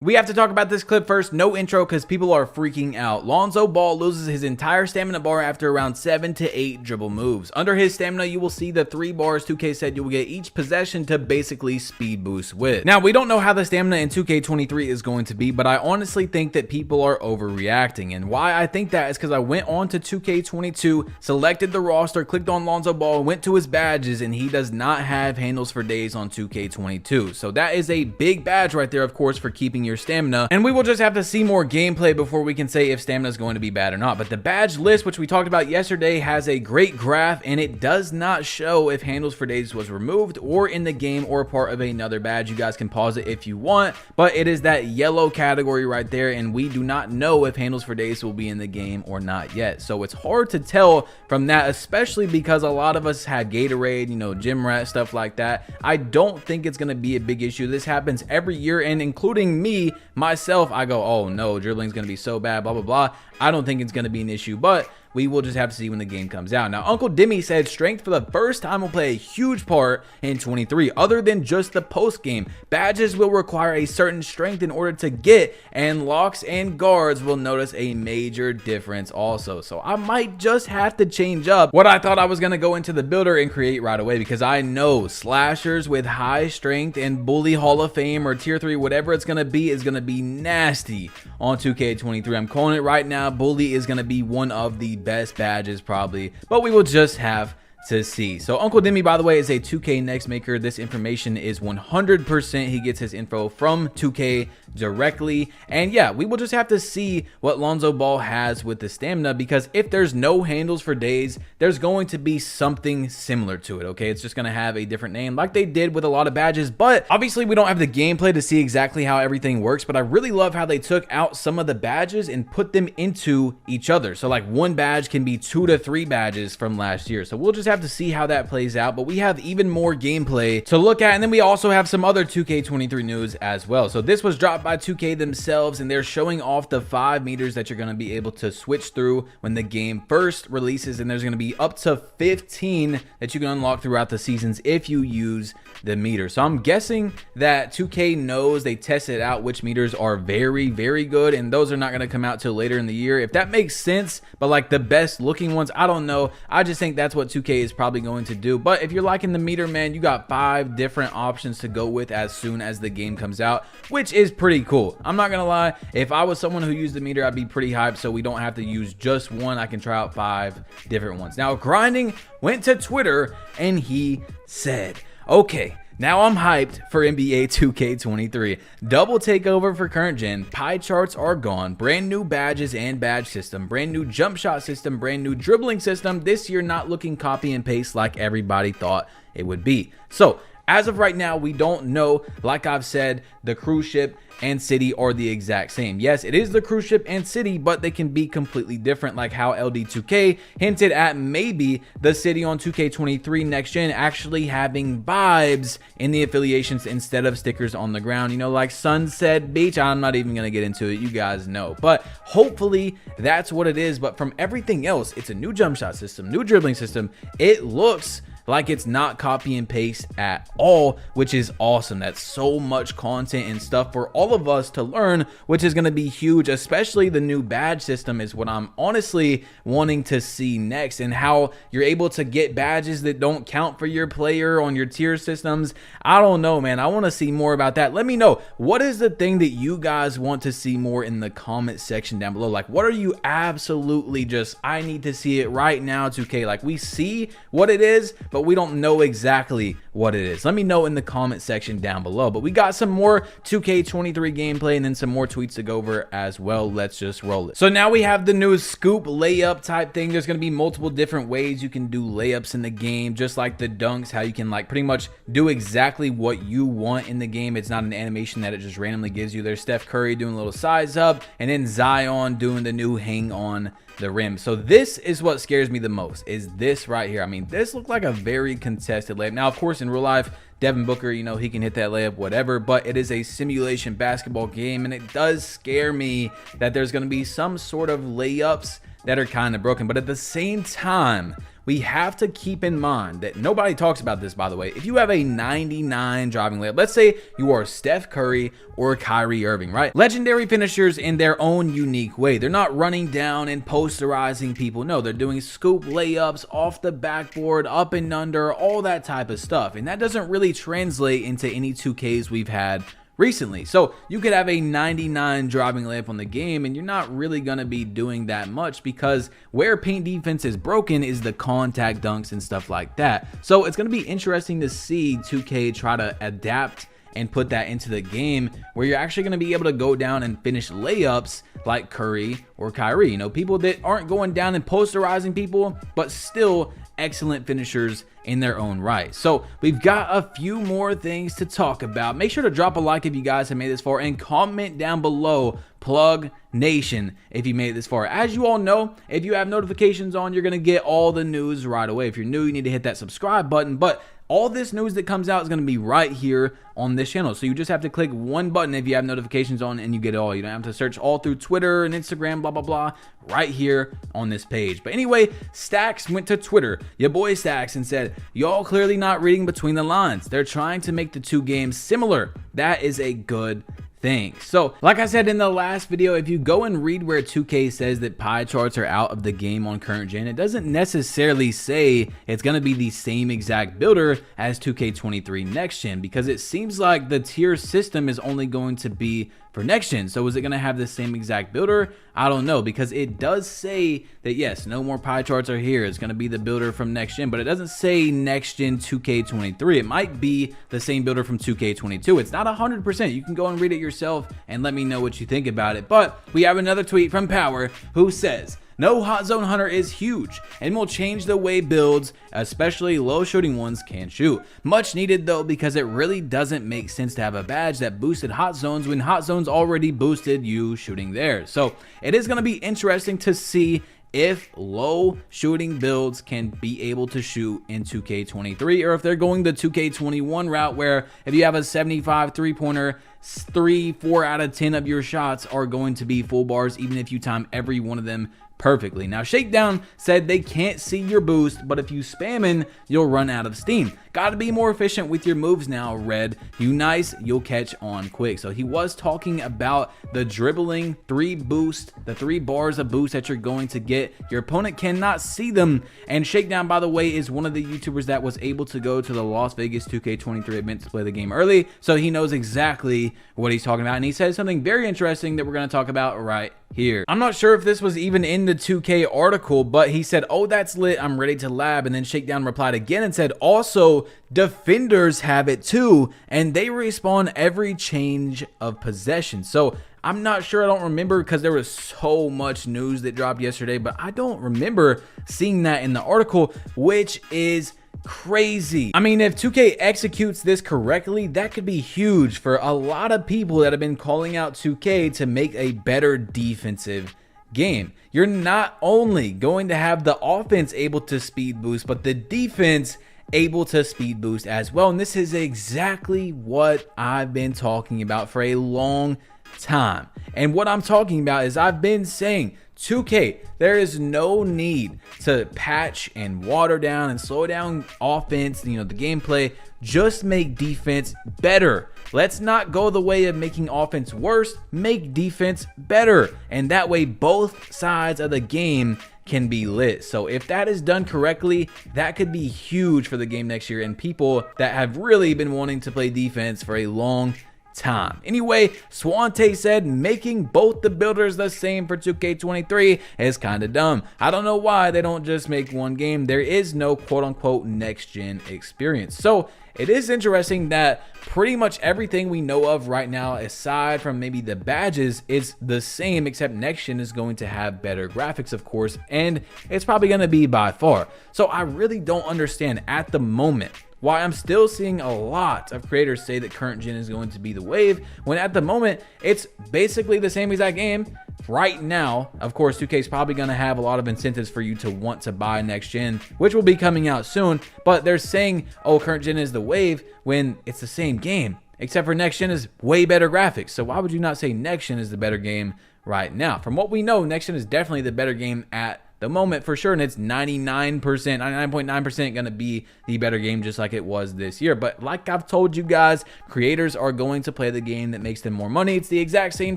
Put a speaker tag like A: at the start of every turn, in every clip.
A: We have to talk about this clip first. No intro because people are freaking out. Lonzo Ball loses his entire stamina bar after around 7 to 8 dribble moves. Under his stamina, you will see the 3 bars 2K said you will get each possession to basically speed boost with. Now, we don't know how the stamina in 2K23 is going to be, but I honestly think that people are overreacting. And why I think that is because I went on to 2K22, selected the roster, clicked on Lonzo Ball, went to his badges, and he does not have handles for days on 2K22. So that is a big badge right there, of course, for keeping your stamina, and we will just have to see more gameplay before we can say if stamina is going to be bad or not. But the badge list, which we talked about yesterday, has a great graph, and it does not show if handles for days was removed or in the game or part of another badge. You guys can pause it if you want, but it is that yellow category right there, and we do not know if handles for days will be in the game or not yet. So it's hard to tell from that, especially because a lot of us had Gatorade, gym rat, stuff like that. I don't think it's going to be a big issue. This happens every year, and including me, myself, I go, oh no, dribbling's gonna be so bad, blah blah blah. I don't think it's gonna be an issue, but we will just have to see when the game comes out. Now, Uncle Dimmy said strength for the first time will play a huge part in 23, other than just the post game. Badges will require a certain strength in order to get, and locks and guards will notice a major difference also. So I might just have to change up what I thought I was going to go into the builder and create right away, because I know slashers with high strength and bully Hall of Fame or tier 3, whatever it's going to be, is going to be nasty on 2K23. I'm calling it right now. Bully is going to be one of the best badges probably, but we will just have to see. So Uncle Dimmy, by the way, is a 2K Next maker. This information is 100%. He gets his info from 2K directly. And yeah, we will just have to see what Lonzo Ball has with the stamina, because if there's no handles for days, there's going to be something similar to it. Okay, it's just going to have a different name like they did with a lot of badges. But obviously we don't have the gameplay to see exactly how everything works, but I really love how they took out some of the badges and put them into each other. So like one badge can be 2 to 3 badges from last year. So we'll just have to see how that plays out, but we have even more gameplay to look at. And then we also have some other 2K23 news as well. So this was dropped by 2K themselves, and they're showing off the 5 meters that you're going to be able to switch through when the game first releases, and there's going to be up to 15 that you can unlock throughout the seasons if you use the meter. So I'm guessing that 2K knows, they tested out which meters are very, very good, and those are not going to come out till later in the year, if that makes sense. But like the best looking ones, I don't know. I just think that's what 2K is probably going to do. But if you're liking the meter, man, you got 5 different options to go with as soon as the game comes out, which is pretty cool. I'm not gonna lie, if I was someone who used the meter, I'd be pretty hyped, so we don't have to use just one. I can try out 5 different ones. Now, Grinding went to Twitter and he said, okay, now I'm hyped for NBA 2K23. Double takeover for current gen. Pie charts are gone. Brand new badges and badge system. Brand new jump shot system. Brand new dribbling system. This year not looking copy and paste like everybody thought it would be. So as of right now, we don't know. Like I've said, the cruise ship and city are the exact same. Yes, it is the cruise ship and city, but they can be completely different, like how LD2K hinted at maybe the city on 2K23 next gen actually having vibes in the affiliations instead of stickers on the ground, like Sunset Beach. I'm not even gonna get into it, you guys know, but hopefully that's what it is. But from everything else, it's a new jump shot system, new dribbling system. It looks like it's not copy and paste at all, which is awesome. That's so much content and stuff for all of us to learn, which is going to be huge. Especially the new badge system is what I'm honestly wanting to see next, and how you're able to get badges that don't count for your player on your tier systems. I don't know, man. I want to see more about that. Let me know, what is the thing that you guys want to see more in the comment section down below. Like, what are you absolutely just, I need to see it right now, 2K? Like, we see what it is, but we don't know exactly what it is. Let me know in the comment section down below. But we got some more 2K23 gameplay and then some more tweets to go over as well. Let's just roll it. So now we have the new scoop layup type thing. There's going to be multiple different ways you can do layups in the game, just like the dunks, how you can like pretty much do exactly what you want in the game. It's not an animation that it just randomly gives you. There's Steph Curry doing a little size up, and then Zion doing the new hang on the rim. So this is what scares me the most, is this right here. I mean, this looked like a very contested layup. Now, of course, in real life, Devin Booker, he can hit that layup, whatever, but it is a simulation basketball game, and it does scare me that there's going to be some sort of layups that are kind of broken. But at the same time, we have to keep in mind that nobody talks about this, by the way. If you have a 99 driving layup, let's say you are Steph Curry or Kyrie Irving, right? Legendary finishers in their own unique way. They're not running down and posterizing people. No, they're doing scoop layups off the backboard, up and under, all that type of stuff. And that doesn't really translate into any 2Ks we've had recently. So you could have a 99 driving layup on the game and you're not really going to be doing that much, because where paint defense is broken is the contact dunks and stuff like that. So it's going to be interesting to see 2K try to adapt and put that into the game, where you're actually going to be able to go down and finish layups like Curry or Kyrie. You know, people that aren't going down and posterizing people, but still excellent finishers in their own right. So we've got a few more things to talk about. Make sure to drop a like if you guys have made this far, and comment down below Plug Nation if you made it this far. As you all know, if you have notifications on, you're going to get all the news right away. If you're new, you need to hit that subscribe button, but all this news that comes out is going to be right here on this channel. So you just have to click one button if you have notifications on and you get it all. You don't have to search all through Twitter and Instagram, blah, blah, blah, right here on this page. But anyway, Stacks went to Twitter, your boy Stacks, and said, y'all clearly not reading between the lines. They're trying to make the two games similar. That is a good thing. So like I said in the last video, if you go and read where 2K says that pie charts are out of the game on current gen, it doesn't necessarily say it's going to be the same exact builder as 2K23 next gen, because it seems like the tier system is only going to be for next gen. So is it going to have the same exact builder? I don't know, because it does say that yes, no more pie charts are here. It's going to be the builder from next gen, but it doesn't say next gen 2K23. It might be the same builder from 2K22. It's not 100%. You can go and read it yourself and let me know what you think about it. But we have another tweet from Power who says, no hot zone hunter is huge and will change the way builds, especially low shooting ones, can shoot. Much needed though, because it really doesn't make sense to have a badge that boosted hot zones when hot zones already boosted you shooting there. So it is going to be interesting to see if low shooting builds can be able to shoot in 2K23, or if they're going the 2K21 route, where if you have a 75 three-pointer, 4 out of 10 of your shots are going to be full bars, even if you time every one of them perfectly. Now, Shakedown said they can't see your boost, but if you spamming, you'll run out of steam. Got to be more efficient with your moves now, Red. You nice, you'll catch on quick. So he was talking about the dribbling 3 boost, the 3 bars of boost that you're going to get. Your opponent cannot see them. And Shakedown, by the way, is one of the YouTubers that was able to go to the Las Vegas 2K23 event to play the game early. So he knows exactly what he's talking about. And he said something very interesting that we're going to talk about right here. I'm not sure if this was even in the 2K article, but he said, oh, that's lit, I'm ready to lab. And then Shakedown replied again and said, also, defenders have it too, and they respawn every change of possession. So I'm not sure, I don't remember, because there was so much news that dropped yesterday, but I don't remember seeing that in the article, which is crazy. I mean, if 2K executes this correctly, that could be huge for a lot of people that have been calling out 2K to make a better defensive game. You're not only going to have the offense able to speed boost, but the defense able to speed boost as well. And this is exactly what I've been talking about for a long time. And what I'm talking about is I've been saying, 2K, there is no need to patch and water down and slow down offense, the gameplay. Just make defense better. Let's not go the way of making offense worse. Make defense better. And that way both sides of the game can be lit. So if that is done correctly, that could be huge for the game next year and people that have really been wanting to play defense for a long time. Anyway, Swante said making both the builders the same for 2K23 is kind of dumb. I don't know why they don't just make one game. There is no quote-unquote next-gen experience. So it is interesting that pretty much everything we know of right now, aside from maybe the badges, is the same, except next gen is going to have better graphics, of course, and it's probably going to be by far. So I really don't understand at the moment why I'm still seeing a lot of creators say that current gen is going to be the wave, when at the moment it's basically the same exact game. Right now, of course, 2K is probably going to have a lot of incentives for you to want to buy next gen, which will be coming out soon, but they're saying, oh, current gen is the wave when it's the same game. except for next gen is way better graphics. So why would you not say next gen is the better game right now? From what we know, next gen is definitely the better game at the moment for sure, and it's 99.9% gonna be the better game, just like it was this year. But like I've told you guys, creators are going to play the game that makes them more money. It's the exact same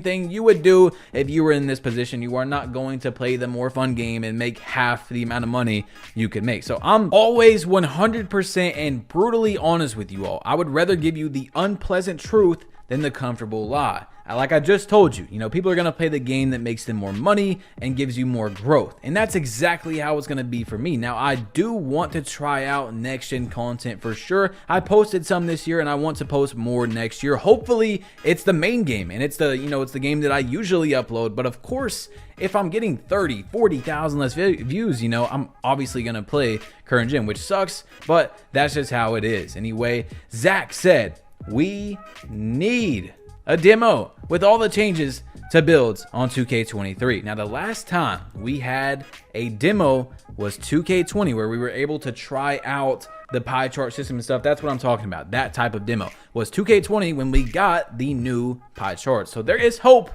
A: thing you would do if you were in this position. You are not going to play the more fun game and make half the amount of money you could make. So I'm always 100% and brutally honest with you all. I would rather give you the unpleasant truth than the comfortable lie. Like I just told you, people are going to play the game that makes them more money and gives you more growth. And that's exactly how it's going to be for me. Now, I do want to try out next gen content for sure. I posted some this year and I want to post more next year. Hopefully it's the main game and it's the, it's the game that I usually upload. But of course, if I'm getting 30, 40,000 less views, I'm obviously going to play current gen, which sucks, but that's just how it is. Anyway, Zach said, we need a demo with all the changes to builds on 2K23. Now, the last time we had a demo was 2K20, where we were able to try out the pie chart system and stuff. That's what I'm talking about. That type of demo was 2K20 when we got the new pie chart. So there is hope.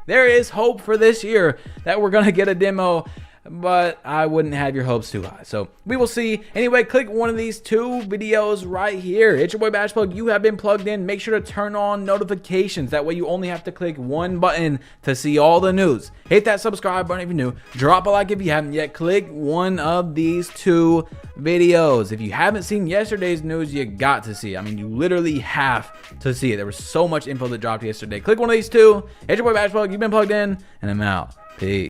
A: There is hope for this year that we're going to get a demo, but I wouldn't have your hopes too high. So we will see. Anyway, click one of these two videos right here. It's your boy BashPlug. You have been plugged in. Make sure to turn on notifications. That way you only have to click one button to see all the news. Hit that subscribe button if you're new. Drop a like if you haven't yet. Click one of these two videos. If you haven't seen yesterday's news, you got to see it. I mean, you literally have to see it. There was so much info that dropped yesterday. Click one of these two. It's your boy BashPlug. You've been plugged in, and I'm out. Peace.